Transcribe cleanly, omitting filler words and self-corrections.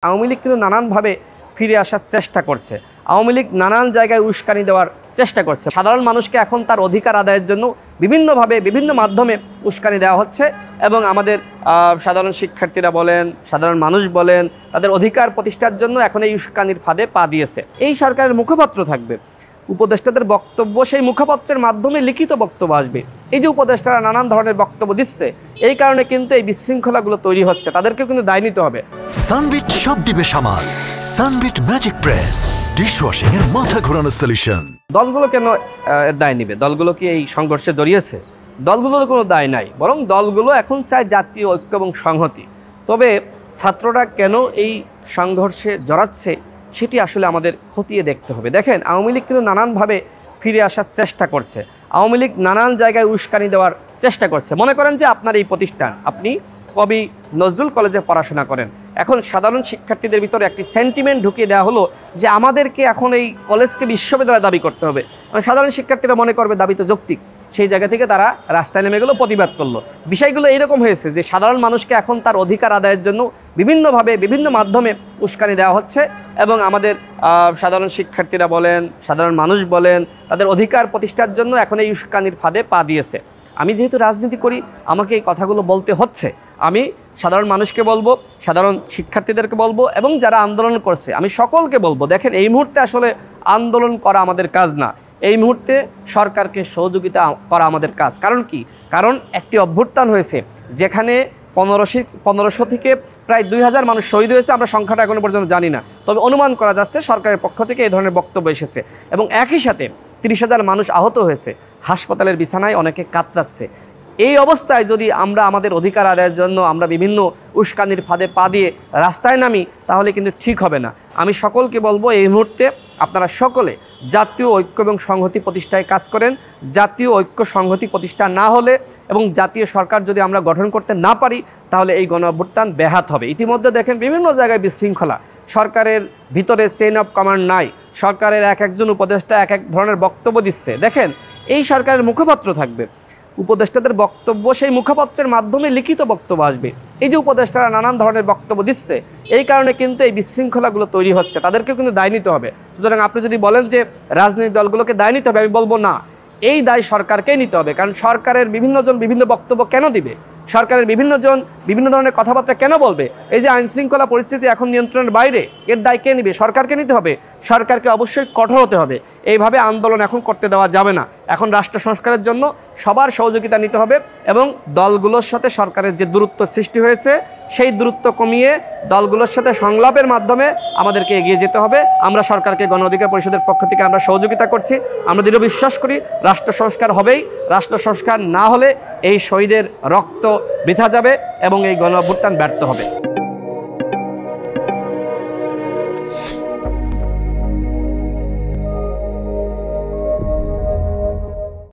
আওয়ামী লীগ কিন্তু নানানভাবে ফিরে আসার চেষ্টা করছে। আওয়ামী লীগ নানান জায়গায় উস্কানি দেওয়ার চেষ্টা করছে। সাধারণ মানুষকে এখন তার অধিকার আদায়ের জন্য বিভিন্নভাবে বিভিন্ন মাধ্যমে উস্কানি দেওয়া হচ্ছে এবং আমাদের সাধারণ শিক্ষার্থীরা বলেন, সাধারণ মানুষ বলেন, তাদের অধিকার প্রতিষ্ঠার জন্য এখন এই উস্কানির ফাঁদে পা দিয়েছে। এই সরকারের মুখপাত্র থাকবে, উপদেষ্টাদের বক্তব্য সেই মুখপাত্রের মাধ্যমে লিখিত বক্তব্য আসবে। এই যে উপদেষ্টারা নানান ধরনের বক্তব্য দিচ্ছে, এই কারণে কিন্তু এই বিশৃঙ্খলাগুলো তৈরি হচ্ছে, তাদেরকে কিন্তু দায় নিতে হবে। সানবিট সব দিবে সামাল। সানবিট ম্যাজিক প্রেস ডিশওয়াশিং এর মাথা ঘোরানো সলিউশন। দলগুলো কেন দায় নিবে? দলগুলো কি এই সংঘর্ষে জড়িয়েছে? দলগুলোর কোনো দায় নাই, বরং দলগুলো এখন চায় জাতীয় ঐক্য এবং সংহতি। তবে ছাত্ররা কেন এই সংঘর্ষে জড়াচ্ছে সেটি আসলে আমাদের খতিয়ে দেখতে হবে। দেখেন, আওয়ামী লীগ কিন্তু নানানভাবে ফিরে আসার চেষ্টা করছে। আওয়ামী লীগ নানান জায়গায় উস্কানি দেওয়ার চেষ্টা করছে। মনে করেন যে আপনার এই প্রতিষ্ঠান, আপনি কবি নজরুল কলেজে পড়াশোনা করেন, এখন সাধারণ শিক্ষার্থীদের ভিতরে একটি সেন্টিমেন্ট ঢুকিয়ে দেওয়া হলো যে আমাদেরকে এখন এই কলেজকে বিশ্ববিদ্যালয় দাবি করতে হবে। সাধারণ শিক্ষার্থীরা মনে করবে দাবি তো যৌক্তিক, সেই জায়গা থেকে তারা রাস্তায় নেমে গেলো, প্রতিবাদ করলো। বিষয়গুলো এইরকম হয়েছে যে সাধারণ মানুষকে এখন তার অধিকার আদায়ের জন্য বিভিন্নভাবে বিভিন্ন মাধ্যমে উস্কানি দেওয়া হচ্ছে এবং আমাদের সাধারণ শিক্ষার্থীরা বলেন, সাধারণ মানুষ বলেন, তাদের অধিকার প্রতিষ্ঠার জন্য এখন এই উস্কানির ফাঁদে পা দিয়েছে। আমি যেহেতু রাজনীতি করি, আমাকে এই কথাগুলো বলতে হচ্ছে। আমি সাধারণ মানুষকে বলবো, সাধারণ শিক্ষার্থীদেরকে বলবো এবং যারা আন্দোলন করছে আমি সকলকে বলবো, দেখেন এই মুহূর্তে আসলে আন্দোলন করা আমাদের কাজ না, এই মুহূর্তে সরকারকে সহযোগিতা করা আমাদের কাজ। কারণ কি? কারণ একটি অভ্যুত্থান হয়েছে যেখানে 1500 থেকে প্রায় 2000 মানুষ শহীদ হয়েছে। আমরা সংখ্যাটা এখনো পর্যন্ত জানি না, তবে অনুমান করা যাচ্ছে সরকারের পক্ষ থেকে এই ধরনের বক্তব্য এসেছে এবং একই সাথে 30,000 মানুষ আহত হয়েছে, হাসপাতালের বিছানায় অনেকে কাতরাচ্ছে। এই অবস্থায় যদি আমরা আমাদের অধিকার আদায়ের জন্য আমরা বিভিন্ন উস্কানির ফাঁদে পা দিয়ে রাস্তায় নামি, তাহলে কিন্তু ঠিক হবে না। আমি সকলকে বলবো, এই মুহূর্তে আপনারা সকলে জাতীয় ঐক্য এবং সংহতি প্রতিষ্ঠায় কাজ করেন। জাতীয় ঐক্য সংহতি প্রতিষ্ঠা না হলে এবং জাতীয় সরকার যদি আমরা গঠন করতে না পারি, তাহলে এই গণ অভ্যুত্থান ব্যাহত হবে। ইতিমধ্যে দেখেন বিভিন্ন জায়গায় বিশৃঙ্খলা, সরকারের ভিতরে চেইন অফ কমান্ড নাই, সরকারের একজন উপদেষ্টা এক ধরনের বক্তব্য দিচ্ছে। দেখেন, এই সরকারের মুখপাত্র থাকবে, উপদেষ্টাদের বক্তব্য সেই মুখপাত্রের মাধ্যমে লিখিত বক্তব্য আসবে। এই যে উপদেষ্টারা নানান ধরনের বক্তব্য দিচ্ছে, এই কারণে কিন্তু এই বিশৃঙ্খলাগুলো তৈরি হচ্ছে, তাদেরকে কিন্তু দায় নিতে হবে। সুতরাং আপনি যদি বলেন যে রাজনৈতিক দলগুলোকে দায় নিতে হবে, আমি বলবো না, এই দায় সরকারকেই নিতে হবে। কারণ সরকারের বিভিন্নজন বিভিন্ন বক্তব্য কেন দিবে, সরকারের বিভিন্নজন বিভিন্ন ধরনের কথাবার্তা কেন বলবে? এই যে আইনশৃঙ্খলা পরিস্থিতি এখন নিয়ন্ত্রণের বাইরে, এর দায় কে নিবে? সরকারকে নিতে হবে। সরকারকে অবশ্যই কঠোর হতে হবে। এইভাবে আন্দোলন এখন করতে দেওয়া যাবে না। এখন রাষ্ট্র সংস্কারের জন্য সবার সহযোগিতা নিতে হবে এবং দলগুলোর সাথে সরকারের যে দূরত্ব সৃষ্টি হয়েছে, সেই দূরত্ব কমিয়ে দলগুলোর সাথে সংলাপের মাধ্যমে আমাদেরকে এগিয়ে যেতে হবে। আমরা সরকারকে গণ অধিকার পরিষদের পক্ষ থেকে আমরা সহযোগিতা করছি। আমরা দৃঢ় বিশ্বাস করি রাষ্ট্র সংস্কার হবেই। রাষ্ট্র সংস্কার না হলে এই শহীদের রক্ত বৃথা যাবে এবং এই গণ অভ্যুত্থান ব্যর্থ হবে।